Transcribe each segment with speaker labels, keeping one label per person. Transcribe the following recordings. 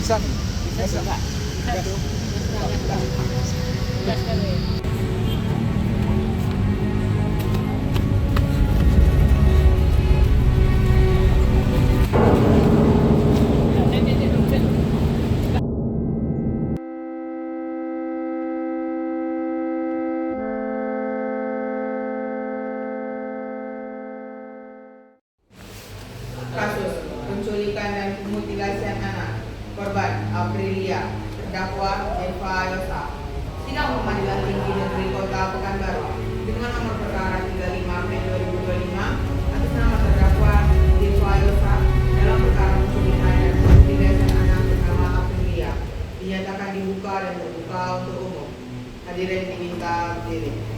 Speaker 1: bisa nih. Bisa.
Speaker 2: Kasus penculikan dan pemutilasian anak korban Aprilia, terdakwa Eva Yosa. Sidang Pengadilan Tinggi Negeri Kota Pekanbaru dengan nomor perkara 35 Mei 2025 atas nama terdakwa Eva Yosa dalam perkara penculikan dan pemutilasian anak bernama Aprilia dinyatakan dibuka dan terbuka untuk umum. Hadirin diminta berdiri.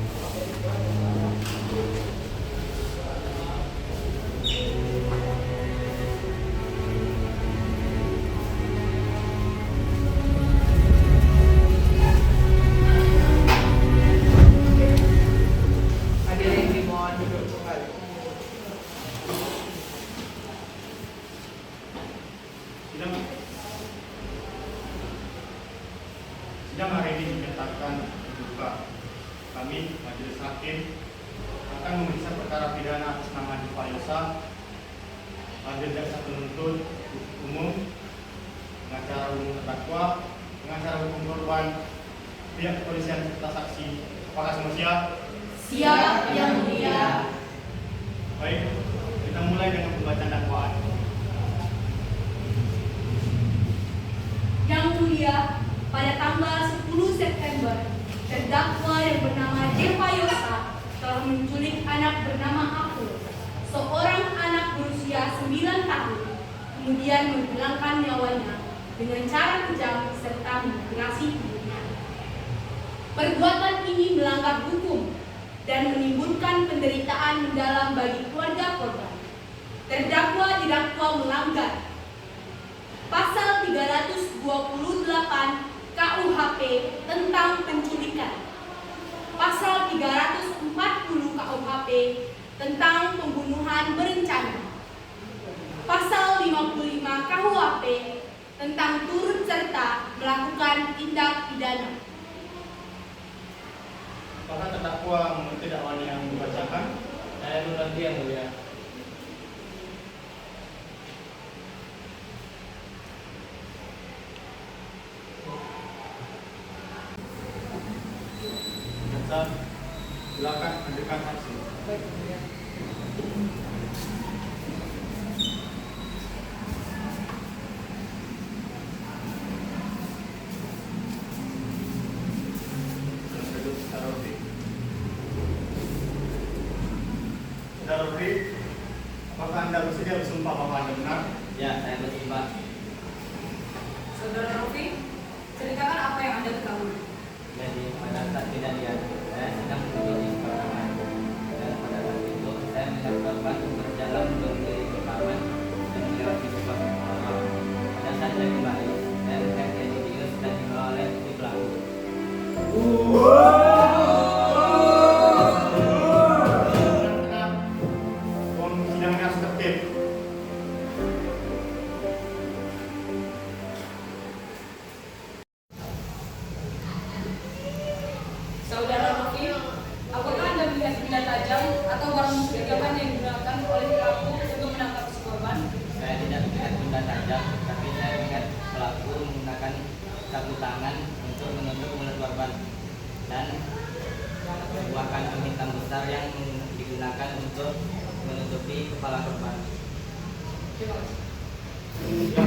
Speaker 3: Sidang hari ini dinyatakan dibuka. Kami, Majelis Hakim, akan memeriksa perkara pidana atas nama Eva Yosa, hadir jaksa penuntut umum, pengacara umum terdakwa, pengacara hukum korban, pihak kepolisian serta saksi. Apakah semua siap?
Speaker 4: Siap, Yang Mulia.
Speaker 3: Baik, kita mulai dengan pembacaan dakwaan.
Speaker 4: Yang Mulia, pada tanggal 10 September, terdakwa yang bernama Eva Yosa telah menculik anak bernama Aku, seorang anak berusia 9 tahun, kemudian menghilangkan nyawanya dengan cara kejam serta memutilasi tubuhnya. Perbuatan ini melanggar hukum dan menimbulkan penderitaan mendalam bagi keluarga korban. Terdakwa didakwa melanggar Pasal 328 KUHP tentang penculikan, Pasal 340 KUHP tentang pembunuhan berencana, Pasal 55 KUHP tentang turut serta melakukan tindak pidana.
Speaker 3: Apakah terdakwa mengerti dakwaan yang dibacakan?
Speaker 5: Saya mengerti, Yang Mulia.
Speaker 3: Jaksa, silakan hadirkan saksi. Saudara Rofi, apakah Anda bersedia bersumpah bahwa Anda benar?
Speaker 5: Ya, saya bersumpah.
Speaker 6: Saudara Rofi, ceritakan apa yang Anda ketahui.
Speaker 5: Jadi pada saat kejadian, saya sedang duduk di kamar, dan pada saat itu saya melihat korban berjalan berdiri ke kamar dan melewati sebuah kamar. Pada saat saya kembali, saya melihat dia dibius dan dibawa oleh si pelaku.
Speaker 3: Mohon sidangnya harus tertib.
Speaker 6: Saudara Rofi, apakah Anda melihat benda tajam atau barang mencurigakan yang digunakan oleh pelaku untuk menangkap si korban?
Speaker 5: Saya tidak melihat benda tajam, tapi saya melihat pelaku menggunakan sapu tangan untuk menutup mulut korban dan sebuah kantong hitam besar yang digunakan untuk menutupi kepala korban.
Speaker 6: Terima kasih.
Speaker 3: Ya,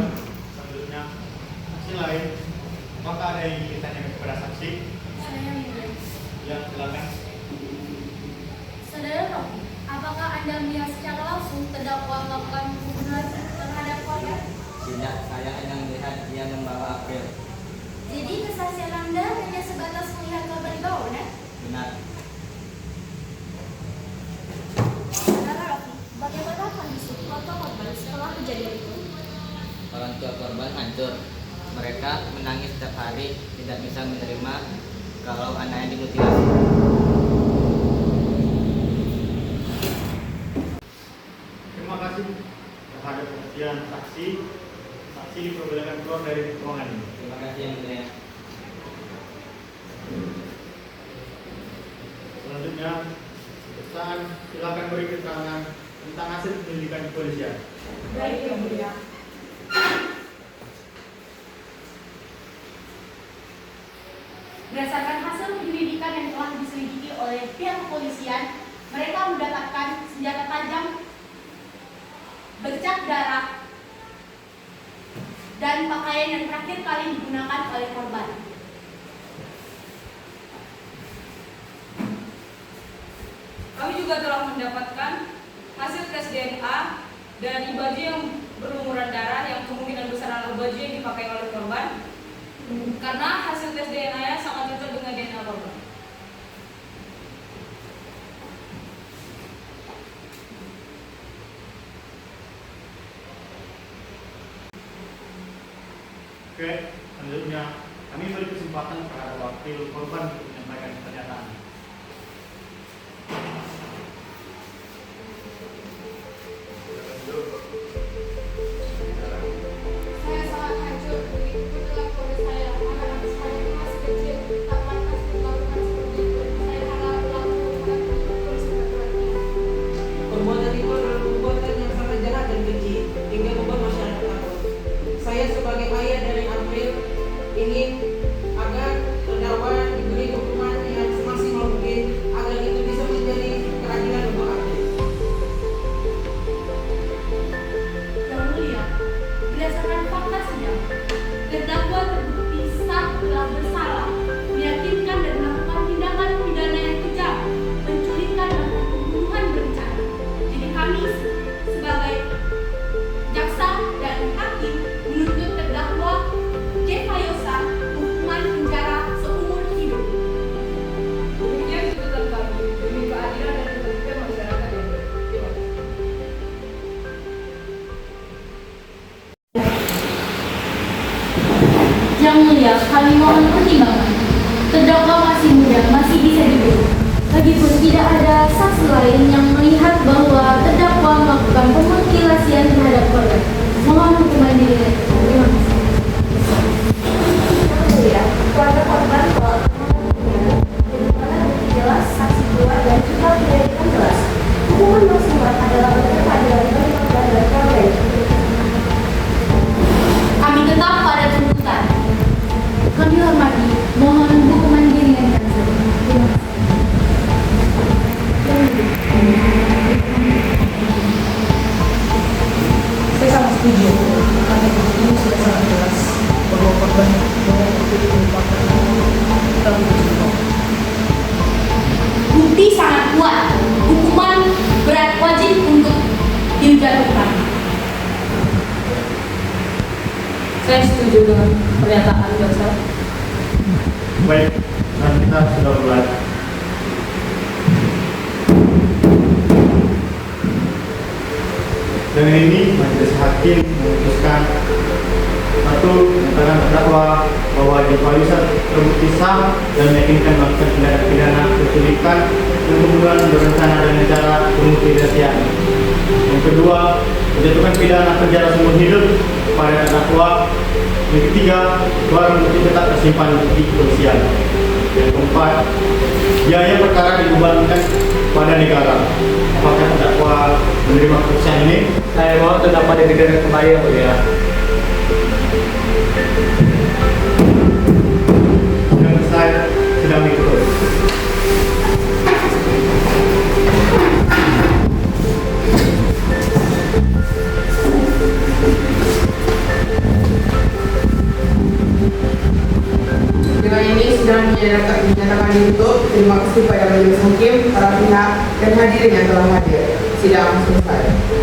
Speaker 3: selanjutnya saksi lain. Apakah ada yang ingin ditanya kepada saksi?
Speaker 4: Saya Mulia.
Speaker 3: Ya, silakan.
Speaker 4: Saudara Rofi, apakah Anda melihat secara langsung terdakwa melakukan pembunuhan terhadap korban?
Speaker 5: Tidak, saya hanya melihat dia membawa April.
Speaker 4: Jadi kesaksian Anda hanya sebatas melihat korban dibawa, benar?
Speaker 5: Benar.
Speaker 4: Saudara Rofi, bagaimana kondisi keluarga korban setelah kejadian itu?
Speaker 5: Orang tua korban hancur. Mereka menangis setiap hari, tidak bisa menerima kalau anaknya dimutilasi.
Speaker 3: Terima kasih terhadap perhatian saksi saksi diperbolehkan keluar dari ruangan ini.
Speaker 5: Terima kasih yang mulia.
Speaker 3: Selanjutnya, pesan silakan beri keterangan tentang hasil penyelidikan kepolisian.
Speaker 6: Baik, Yang Mulia.
Speaker 4: Berdasarkan hasil penyelidikan yang telah diselidiki oleh pihak kepolisian, mereka mendapatkan senjata tajam, bercak darah, dan pakaian yang terakhir kali digunakan oleh korban.
Speaker 6: Kami juga telah mendapatkan hasil tes DNA dari baju yang berlumuran darah yang kemungkinan besar adalah baju yang dipakai oleh korban. Karena hasil tes DNA-nya sangat cocok dengan DNA korban.
Speaker 3: Oke, selanjutnya kami beri kesempatan kepada wakil korban untuk menyampaikan pernyataan.
Speaker 4: Saya sangat hancur, begitu pun dengan keluarga saya. Anak-anak saya yang masih kecil, tak pantas diperlakukan seperti itu. Saya harap pelaku hukuman dihukum seberat-beratnya.
Speaker 1: Perbuatan itu adalah perbuatan yang sangat jahat dan keji hingga membuat masyarakat takut. Saya sebagai ayah dari April ingin agar terdakwa diberi hukuman yang semaksimal mungkin agar itu bisa menjadi keadilan untuk April.
Speaker 4: Yang Mulia, berdasarkan fakta sidang, terdakwa terbukti sah telah bersalah, meyakinkan dan melakukan tindakan pidana yang kejam, menculikan dan pembunuhan berencana. Jadi kami sebagai jaksa dan hakim menuntut terdakwa Jefayosa hukuman penjara seumur hidup.
Speaker 6: Demikian tuntutan kami demi keadilan dan ketertiban masyarakat yang baik. Terima kasih.
Speaker 4: Yang Mulia, kami mohon pertimbangan. Terdakwa masih muda, masih bisa dibeli. Lagipun tidak ada saksi lain yang melihat bahwa terdakwa melakukan pemutilasian terhadap korban. Mohon hukuman diringankan. Terima kasih. Yang Mulia, keluarga korban telah bagaimana bukti jelas, saksi kuat dan juga penyelidikan jelas. Hukuman maksimal adalah bentuk keadilan bagi korban dan keluarga. Kami tetap pada tuntutan. Kami hormati, mohon hukuman diringankan saja. Terima kasih.
Speaker 1: Saya sangat setuju karena ini sudah sangat jelas bahwa korban itu merupakan terbunuh.
Speaker 4: Bukti sangat kuat. Hukuman berat wajib untuk dijatuhkan.
Speaker 6: Saya setuju dengan pernyataan jaksa.
Speaker 3: Baik, dan kita sudah mulai. Dengan ini, majelis hakim memutuskan satu, menyatakan terdakwa bahwa Jefayosa terbukti sah dan meyakinkan melakukan tindakan pidana penculikan dan pembunuhan berencana dengan cara pemutilasian. Yang kedua, menjatuhkan pidana penjara seumur hidup pada terdakwa. Yang ketiga, barang bukti tetap tersimpan di kepolisian. Yang keempat, biaya perkara dibebankan pada negara. Apakah terdakwa menerima keputusan ini?
Speaker 7: Saya mau terdakwa dipidana kembali, Yang Mulia.
Speaker 3: Sidang selesai, sidang ditutup.
Speaker 2: Dengan ini sidang dinyatakan ditutup. Terima kasih pada majelis hakim, para pihak, dan hadirin yang telah hadir. Sidang selesai.